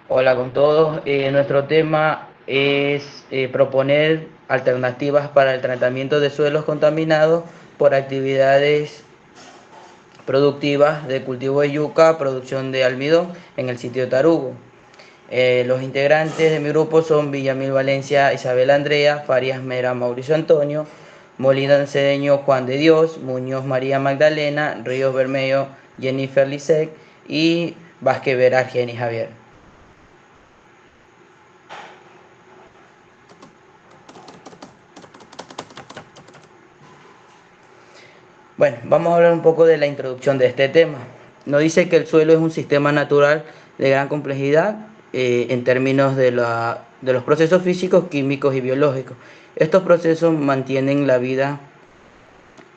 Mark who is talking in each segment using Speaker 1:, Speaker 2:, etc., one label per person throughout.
Speaker 1: Hola con todos. Nuestro tema es proponer alternativas para el tratamiento de suelos contaminados por actividades productivas de cultivo de yuca, producción de almidón en el sitio Tarugo. Los integrantes de mi grupo son Villamil Valencia, Isabel Andrea, Farias Mera, Mauricio Antonio, Molina Cedeño, Juan de Dios, Muñoz María Magdalena, Ríos Bermejo, Jennifer Lisek y Vázquez Vera, Argeni Javier. Bueno, vamos a hablar un poco de la introducción de este tema. Nos dice que el suelo es un sistema natural de gran complejidad en términos de los procesos físicos, químicos y biológicos. Estos procesos mantienen la vida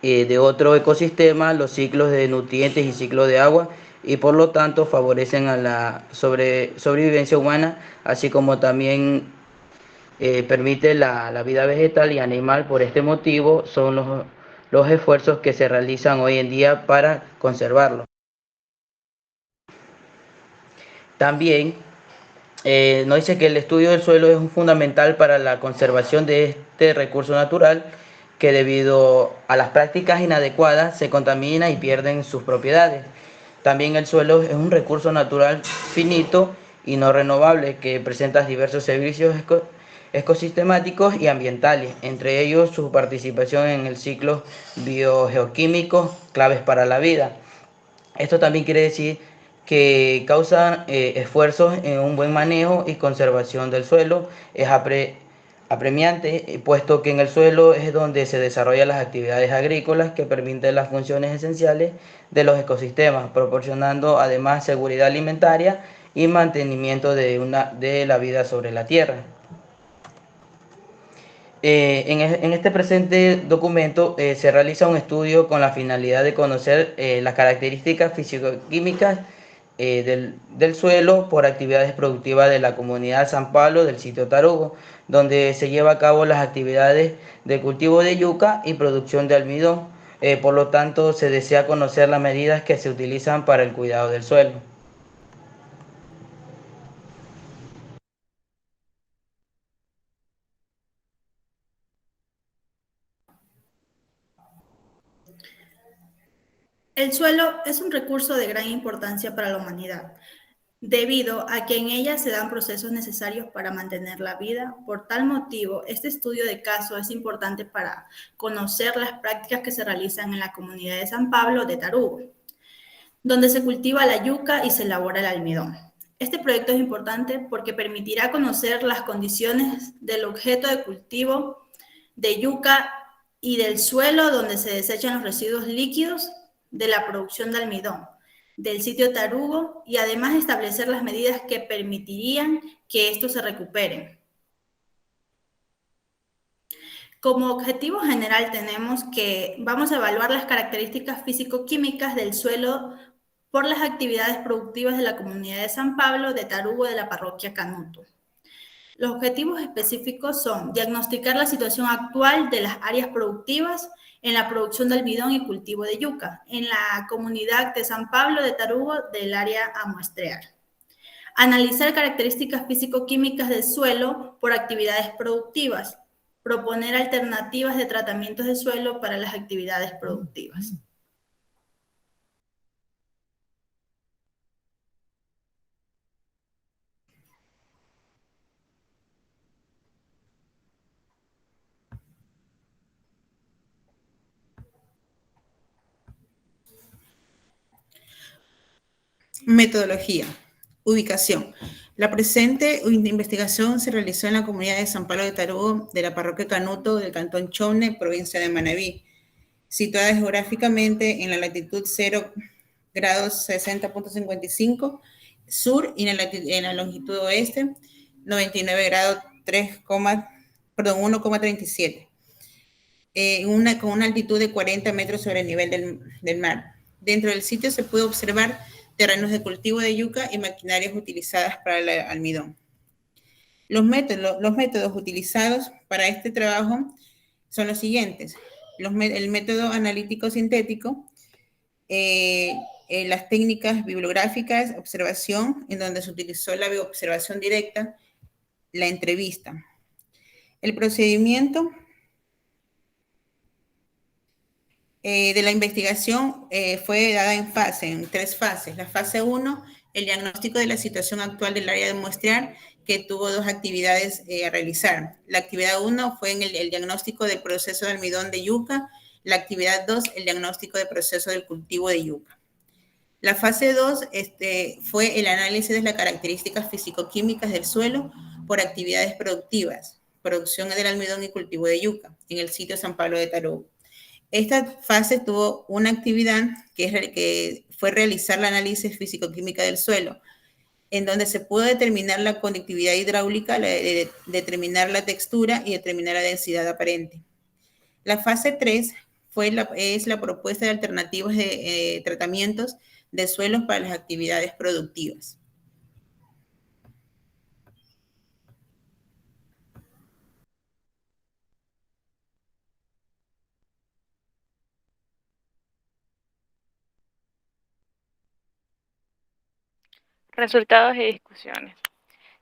Speaker 1: de otro ecosistema, los ciclos de nutrientes y ciclos de agua, y por lo tanto favorecen a la sobrevivencia humana, así como también permite la vida vegetal y animal. Por este motivo son los esfuerzos que se realizan hoy en día para conservarlo. También nos dice que el estudio del suelo es fundamental para la conservación de este recurso natural que debido a las prácticas inadecuadas se contamina y pierden sus propiedades. También el suelo es un recurso natural finito y no renovable que presenta diversos servicios ecosistemáticos y ambientales, entre ellos su participación en el ciclo biogeoquímico, claves para la vida. Esto también quiere decir que causa esfuerzos en un buen manejo y conservación del suelo. Es apremiante, puesto que en el suelo es donde se desarrollan las actividades agrícolas que permiten las funciones esenciales de los ecosistemas, proporcionando además seguridad alimentaria y mantenimiento de la vida sobre la tierra. En este presente documento se realiza un estudio con la finalidad de conocer las características físico-químicas del suelo por actividades productivas de la comunidad San Pablo del sitio Tarugo, donde se lleva a cabo las actividades de cultivo de yuca y producción de almidón. Por lo tanto, se desea conocer las medidas que se utilizan para el cuidado del suelo.
Speaker 2: El suelo es un recurso de gran importancia para la humanidad, debido a que en ella se dan procesos necesarios para mantener la vida. Por tal motivo, este estudio de caso es importante para conocer las prácticas que se realizan en la comunidad de San Pablo de Tarugo, donde se cultiva la yuca y se elabora el almidón. Este proyecto es importante porque permitirá conocer las condiciones del objeto de cultivo de yuca y del suelo donde se desechan los residuos líquidos de la producción de almidón del sitio Tarugo, y además establecer las medidas que permitirían que estos se recuperen. Como objetivo general tenemos que vamos a evaluar las características físico-químicas del suelo por las actividades productivas de la comunidad de San Pablo de Tarugo de la parroquia Canuto. Los objetivos específicos son diagnosticar la situación actual de las áreas productivas en la producción de almidón y cultivo de yuca en la comunidad de San Pablo de Tarugo del área a muestrear. Analizar características físico-químicas del suelo por actividades productivas. Proponer alternativas de tratamientos de suelo para las actividades productivas.
Speaker 3: Metodología. Ubicación. La presente investigación se realizó en la comunidad de San Pablo de Tarugo, de la parroquia Canuto, del cantón Chone, provincia de Manabí, situada geográficamente en la latitud 0 grados 60.55 sur y en la longitud oeste 99 grados 1,37, con una altitud de 40 metros sobre el nivel del mar. Dentro del sitio se puede observar terrenos de cultivo de yuca y maquinarias utilizadas para el almidón. Los métodos utilizados para este trabajo son los siguientes. El método analítico sintético las técnicas bibliográficas, observación, en donde se utilizó la observación directa, la entrevista. El procedimiento de la investigación fue dada en 3 fases. La fase 1, el diagnóstico de la situación actual del área de muestrear, que tuvo 2 actividades a realizar. La actividad 1 fue en el diagnóstico del proceso de almidón de yuca. La actividad 2, el diagnóstico del proceso del cultivo de yuca. La fase 2 fue el análisis de las características físico-químicas del suelo por actividades productivas, producción del almidón y cultivo de yuca, en el sitio San Pablo de Tarugo. Esta fase tuvo una actividad que fue realizar el análisis físico-química del suelo, en donde se pudo determinar la conductividad hidráulica, determinar la textura y determinar la densidad aparente. La fase 3 es la propuesta de alternativas de tratamientos de suelos para las actividades productivas.
Speaker 4: Resultados y discusiones.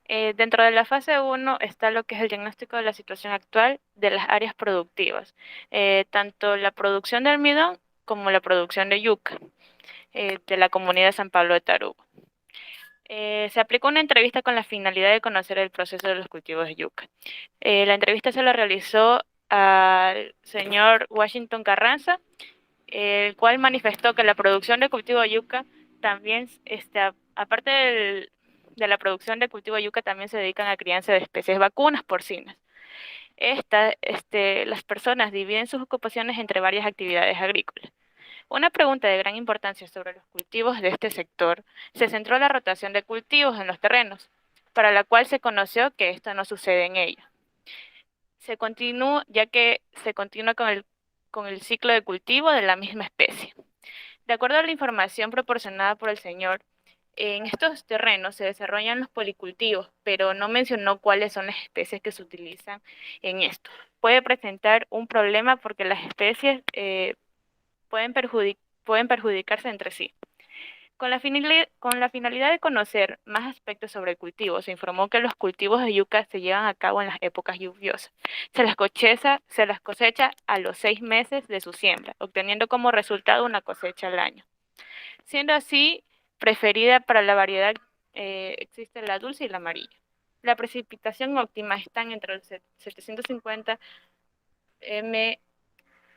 Speaker 4: Dentro de la fase 1 está lo que es el diagnóstico de la situación actual de las áreas productivas, tanto la producción de almidón como la producción de yuca de la comunidad de San Pablo de Tarugo. Se aplicó una entrevista con la finalidad de conocer el proceso de los cultivos de yuca. La entrevista se la realizó al señor Washington Carranza, el cual manifestó que la producción de cultivo de yuca también, aparte de la producción de cultivo de yuca, también se dedican a crianza de especies vacunas porcinas. Las personas dividen sus ocupaciones entre varias actividades agrícolas. Una pregunta de gran importancia sobre los cultivos de este sector se centró en la rotación de cultivos en los terrenos, para la cual se conoció que esto no sucede en ellos. Ya que se continúa con el ciclo de cultivo de la misma especie. De acuerdo a la información proporcionada por el señor, en estos terrenos se desarrollan los policultivos, pero no mencionó cuáles son las especies que se utilizan en esto. Puede presentar un problema porque las especies pueden perjudicarse entre sí. Con la finalidad de conocer más aspectos sobre el cultivo, se informó que los cultivos de yuca se llevan a cabo en las épocas lluviosas. Se las cosecha a los 6 meses de su siembra, obteniendo como resultado una cosecha al año. Siendo así, preferida para la variedad existe la dulce y la amarilla. La precipitación óptima está entre los 750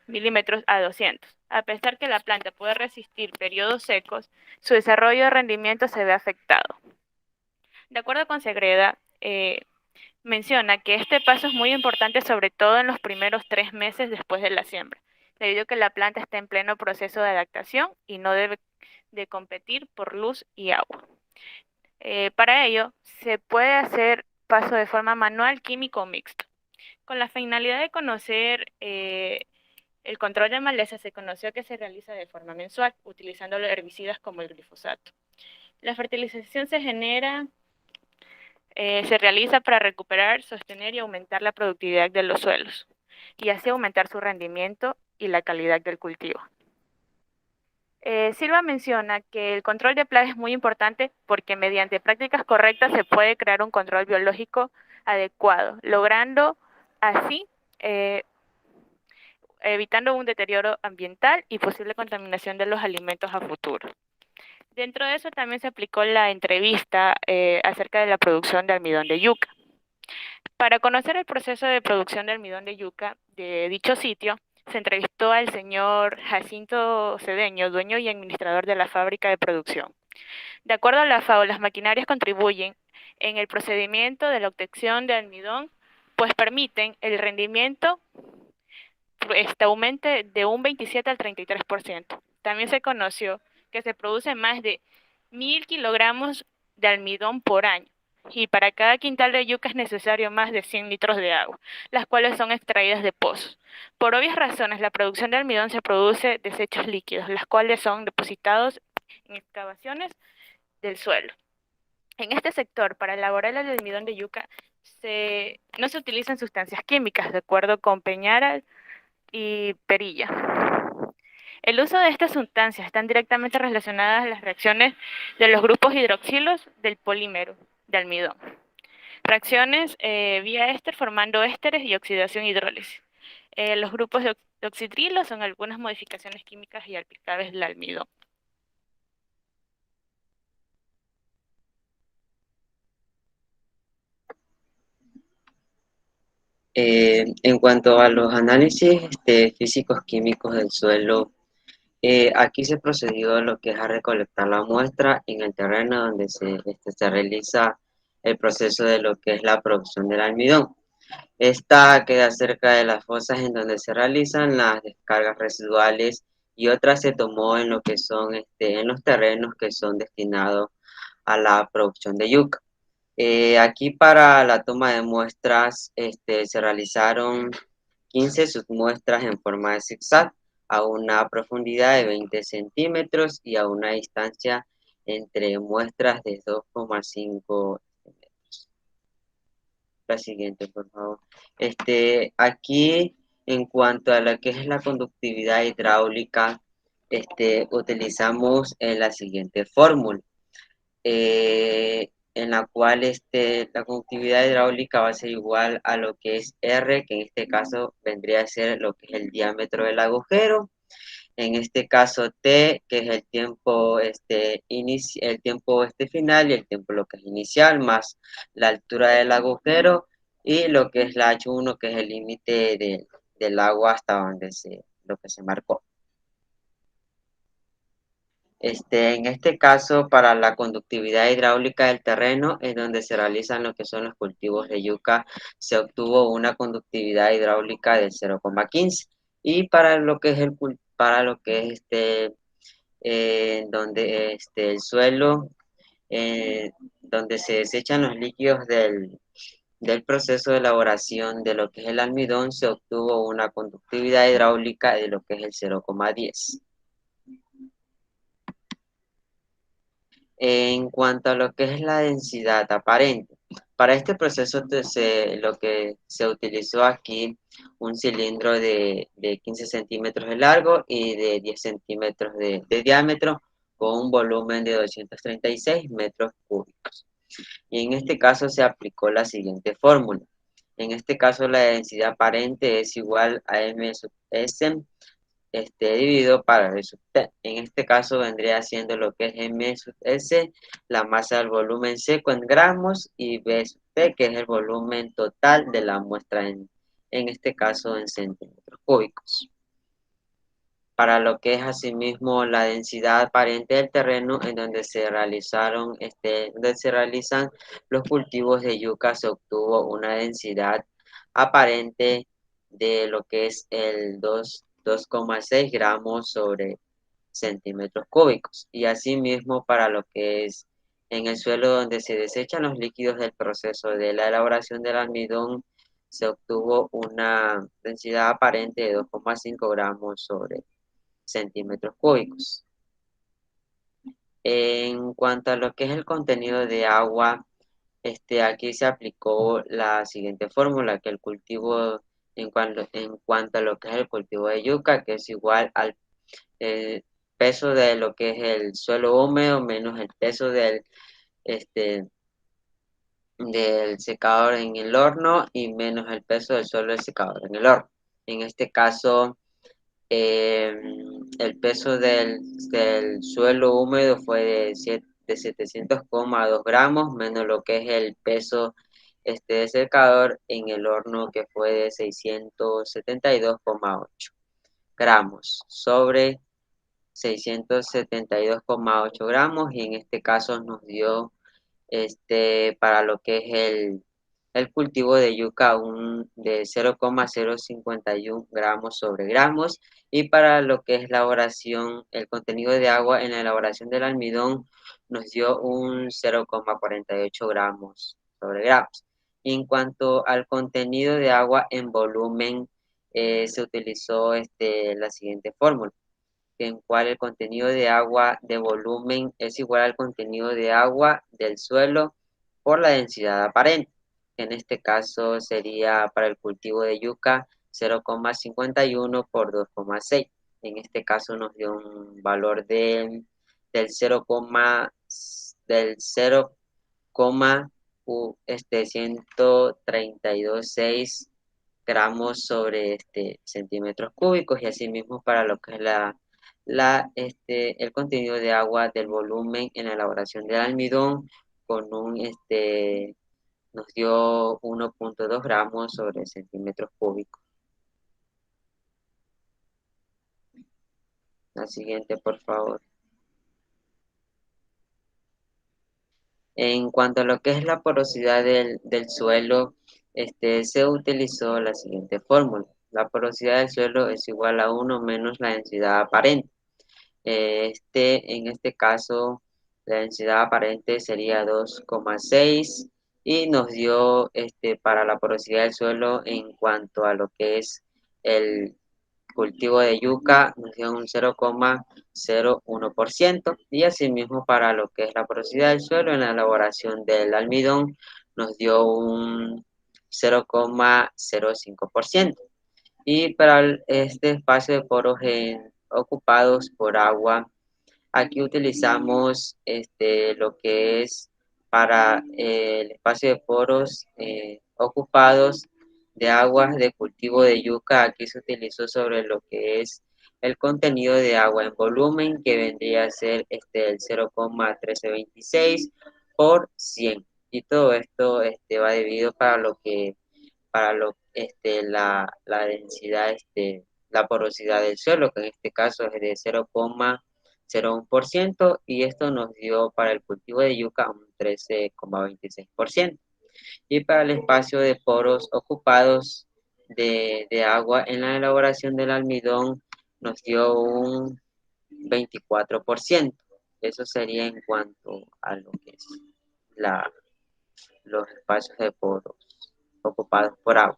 Speaker 4: milímetros a 200. A pesar que la planta puede resistir periodos secos, su desarrollo de rendimiento se ve afectado. De acuerdo con Segreda, menciona que este paso es muy importante, sobre todo en los primeros 3 meses después de la siembra, debido a que la planta está en pleno proceso de adaptación y no debe de competir por luz y agua. Para ello, se puede hacer paso de forma manual, químico o mixto. Con la finalidad de conocer el control de maleza, se conoció que se realiza de forma mensual, utilizando los herbicidas como el glifosato. La fertilización se realiza para recuperar, sostener y aumentar la productividad de los suelos, y así aumentar su rendimiento y la calidad del cultivo. Silva menciona que el control de plagas es muy importante porque mediante prácticas correctas se puede crear un control biológico adecuado, logrando así evitando un deterioro ambiental y posible contaminación de los alimentos a futuro. Dentro de eso también se aplicó la entrevista acerca de la producción de almidón de yuca. Para conocer el proceso de producción de almidón de yuca de dicho sitio, se entrevistó al señor Jacinto Cedeño, dueño y administrador de la fábrica de producción. De acuerdo a la FAO, las maquinarias contribuyen en el procedimiento de la obtención de almidón, pues permiten el rendimiento aumente de un 27 al 33%. También se conoció que se producen más de 1.000 kilogramos de almidón por año, y para cada quintal de yuca es necesario más de 100 litros de agua, las cuales son extraídas de pozos. Por obvias razones, la producción de almidón se produce desechos líquidos, los cuales son depositados en excavaciones del suelo. En este sector, para elaborar el almidón de yuca, no se utilizan sustancias químicas, de acuerdo con Peñara y Perilla. El uso de estas sustancias están directamente relacionadas a las reacciones de los grupos hidroxilos del polímero de almidón. Reacciones vía éster formando ésteres y oxidación hidrólisis. Los grupos de oxitrilo son algunas modificaciones químicas y aplicables del almidón.
Speaker 5: En cuanto a los análisis físicos químicos del suelo, aquí se procedió a lo que es a recolectar la muestra en el terreno donde se realiza el proceso de lo que es la producción del almidón. Esta queda cerca de las fosas en donde se realizan las descargas residuales y otra se tomó en lo que son en los terrenos que son destinados a la producción de yuca. Aquí para la toma de muestras se realizaron 15 submuestras en forma de zigzag a una profundidad de 20 centímetros y a una distancia entre muestras de 2,5 metros. La siguiente, por favor. Aquí, en cuanto a lo que es la conductividad hidráulica, utilizamos la siguiente fórmula. En la cual la conductividad hidráulica va a ser igual a lo que es R, que en este caso vendría a ser lo que es el diámetro del agujero. En este caso T, que es el tiempo, el tiempo final y el tiempo lo que es inicial, más la altura del agujero y lo que es la H1, que es el límite del agua hasta donde lo que se marcó. En este caso, para la conductividad hidráulica del terreno, es donde se realizan lo que son los cultivos de yuca, se obtuvo una conductividad hidráulica del 0,15. Y para lo que es donde el suelo, donde se desechan los líquidos del proceso de elaboración de lo que es el almidón, se obtuvo una conductividad hidráulica de lo que es el 0,10. En cuanto a lo que es la densidad aparente, para este proceso lo que se utilizó aquí un cilindro de 15 centímetros de largo y de 10 centímetros de diámetro con un volumen de 236 metros cúbicos. Y en este caso se aplicó la siguiente fórmula. En este caso la densidad aparente es igual a m sub s dividido para B sub T. En este caso vendría siendo lo que es M sub S, la masa del volumen seco en gramos, y B sub T, que es el volumen total de la muestra en este caso en centímetros cúbicos. Para lo que es asimismo la densidad aparente del terreno en donde se realizan los cultivos de yuca, se obtuvo una densidad aparente de lo que es el 2,6 gramos sobre centímetros cúbicos. Y asimismo para lo que es en el suelo donde se desechan los líquidos del proceso de la elaboración del almidón, se obtuvo una densidad aparente de 2,5 gramos sobre centímetros cúbicos. En cuanto a lo que es el contenido de agua, aquí se aplicó la siguiente fórmula, que el cultivo, en cuanto a lo que es el cultivo de yuca, que es igual al peso de lo que es el suelo húmedo menos el peso del secador en el horno y menos el peso del suelo del secador en el horno. En este caso, el peso del suelo húmedo fue de 700,2 gramos, menos lo que es el peso de secador en el horno, que fue de 672,8 gramos sobre 672,8 gramos, y en este caso nos dio para lo que es el cultivo de yuca de 0,051 gramos sobre gramos, y para lo que es la elaboración, el contenido de agua en la elaboración del almidón nos dio un 0,48 gramos sobre gramos. Y en cuanto al contenido de agua en volumen, se utilizó la siguiente fórmula, en cual el contenido de agua de volumen es igual al contenido de agua del suelo por la densidad aparente. En este caso sería para el cultivo de yuca 0,51 por 2,6. en este caso nos dio un valor del 0, del 132,6 gramos sobre centímetros cúbicos, y asimismo para lo que es el contenido de agua del volumen en la elaboración del almidón con nos dio 1,2 gramos sobre centímetros cúbicos. La siguiente, por favor. En cuanto a lo que es la porosidad del suelo, se utilizó la siguiente fórmula. La porosidad del suelo es igual a 1 menos la densidad aparente. En este caso, la densidad aparente sería 2,6 y nos dio para la porosidad del suelo en cuanto a lo que es el cultivo de yuca, nos dio un 0,01%, y asimismo para lo que es la porosidad del suelo en la elaboración del almidón nos dio un 0,05%. Y para este espacio de poros ocupados por agua, aquí utilizamos lo que es para el espacio de poros ocupados de aguas de cultivo de yuca. Aquí se utilizó sobre lo que es el contenido de agua en volumen, que vendría a ser el 0,1326 por 100. Y todo esto va dividido la densidad, la porosidad del suelo, que en este caso es de 0,01%, y esto nos dio para el cultivo de yuca un 13,26%. Y para el espacio de poros ocupados de agua en la elaboración del almidón nos dio un 24%. Eso sería en cuanto a lo que es los espacios de poros ocupados por agua.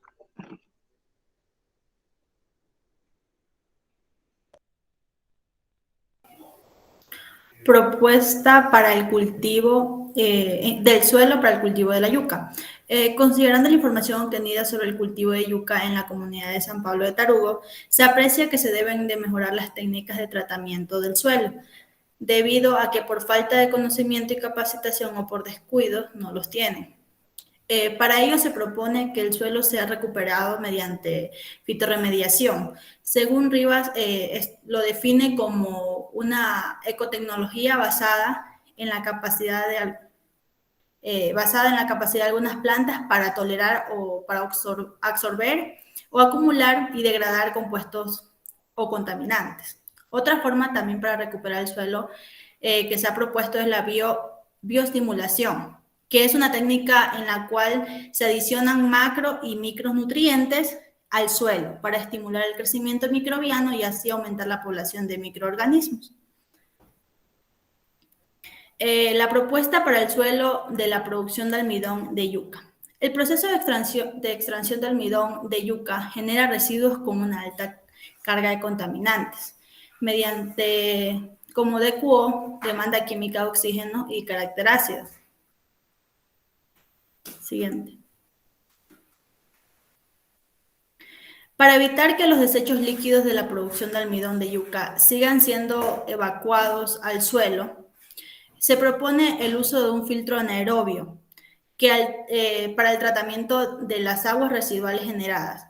Speaker 2: Propuesta para el cultivo del suelo para el cultivo de la yuca. Considerando la información obtenida sobre el cultivo de yuca en la comunidad de San Pablo de Tarugo, se aprecia que se deben de mejorar las técnicas de tratamiento del suelo, debido a que por falta de conocimiento y capacitación o por descuido no los tienen. Para ello se propone que el suelo sea recuperado mediante fitorremediación. Según Rivas, lo define como una ecotecnología basada en la capacidad de algunas plantas para tolerar o para absorber o acumular y degradar compuestos o contaminantes. Otra forma también para recuperar el suelo que se ha propuesto es la bioestimulación, que es una técnica en la cual se adicionan macro y micronutrientes al suelo para estimular el crecimiento microbiano y así aumentar la población de microorganismos. La propuesta para el suelo de la producción de almidón de yuca. El proceso de extracción de almidón de yuca genera residuos con una alta carga de contaminantes, mediante como DQO, demanda química de oxígeno y carácter ácido. Siguiente. Para evitar que los desechos líquidos de la producción de almidón de yuca sigan siendo evacuados al suelo, se propone el uso de un filtro anaerobio para el tratamiento de las aguas residuales generadas.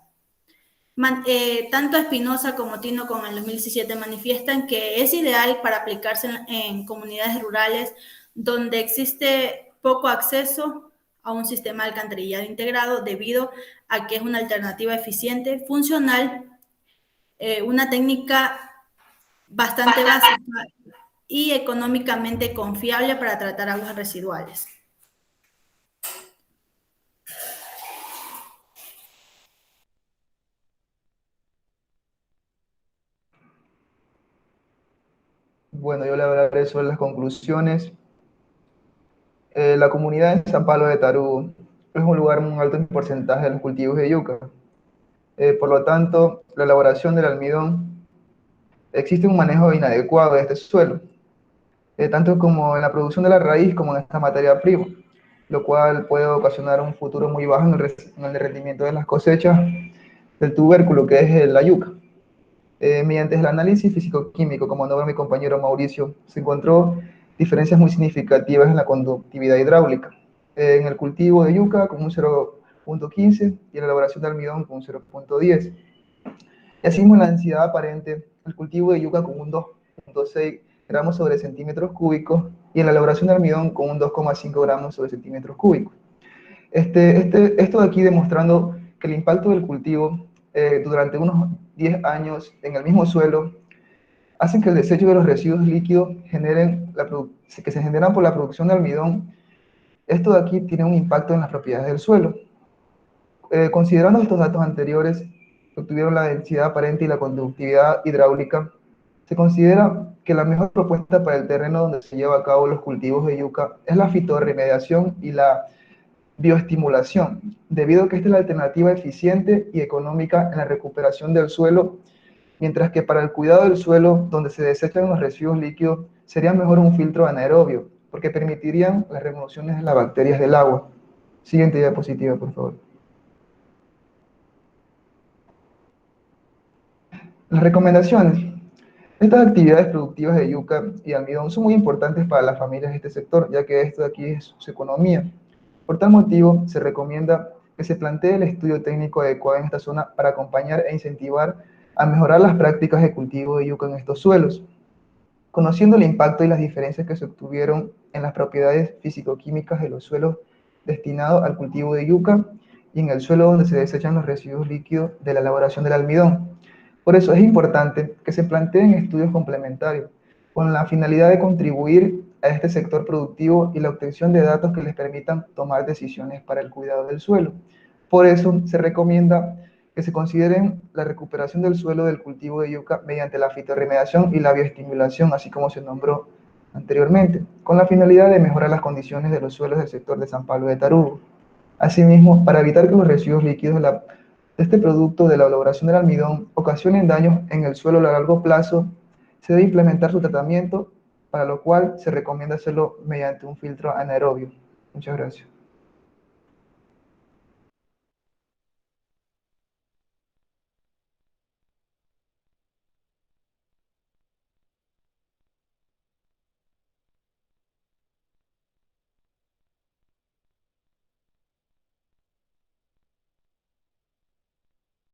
Speaker 2: Tanto Espinosa como Tino con el 2017 manifiestan que es ideal para aplicarse en comunidades rurales donde existe poco acceso a un sistema de alcantarillado integrado, debido a que es una alternativa eficiente, funcional, una técnica bastante básica y económicamente confiable para tratar aguas residuales.
Speaker 6: Bueno, yo le hablaré sobre las conclusiones. La comunidad de San Pablo de Tarugo es un lugar con un alto porcentaje de los cultivos de yuca. Por lo tanto, la elaboración del almidón, existe un manejo inadecuado de este suelo, tanto como en la producción de la raíz como en esta materia prima, lo cual puede ocasionar un futuro muy bajo en el rendimiento de las cosechas del tubérculo, que es la yuca. Mediante el análisis físico-químico, como nombra mi compañero Mauricio, se encontró diferencias muy significativas en la conductividad hidráulica. En el cultivo de yuca con un 0.15 y en la elaboración de almidón con un 0.10. Y asimismo en la densidad aparente, el cultivo de yuca con un 2.6 gramos sobre centímetros cúbicos y en la elaboración de almidón con un 2,5 gramos sobre centímetros cúbicos. Esto de aquí demostrando que el impacto del cultivo durante unos 10 años en el mismo suelo hacen que el desecho de los residuos líquidos que se generan por la producción de almidón, esto de aquí tiene un impacto en las propiedades del suelo. Considerando estos datos anteriores, que obtuvieron la densidad aparente y la conductividad hidráulica, se considera que la mejor propuesta para el terreno donde se lleva a cabo los cultivos de yuca es la fitorremediación y la bioestimulación, debido a que esta es la alternativa eficiente y económica en la recuperación del suelo, mientras que para el cuidado del suelo, donde se desechan los residuos líquidos, sería mejor un filtro anaerobio, porque permitirían las remociones de las bacterias del agua. Siguiente diapositiva, por favor. Las recomendaciones. Estas actividades productivas de yuca y almidón son muy importantes para las familias de este sector, ya que esto de aquí es su economía. Por tal motivo, se recomienda que se plantee el estudio técnico adecuado en esta zona para acompañar e incentivar a mejorar las prácticas de cultivo de yuca en estos suelos. Conociendo el impacto y las diferencias que se obtuvieron en las propiedades físico-químicas de los suelos destinados al cultivo de yuca y en el suelo donde se desechan los residuos líquidos de la elaboración del almidón. Por eso es importante que se planteen estudios complementarios con la finalidad de contribuir a este sector productivo y la obtención de datos que les permitan tomar decisiones para el cuidado del suelo. Por eso se recomienda que se consideren la recuperación del suelo del cultivo de yuca mediante la fitorremediación y la bioestimulación, así como se nombró anteriormente, con la finalidad de mejorar las condiciones de los suelos del sector de San Pablo de Tarugo. Asimismo, para evitar que los residuos líquidos de este producto de la elaboración del almidón ocasionen daños en el suelo a largo plazo, se debe implementar su tratamiento, para lo cual se recomienda hacerlo mediante un filtro anaerobio. Muchas gracias.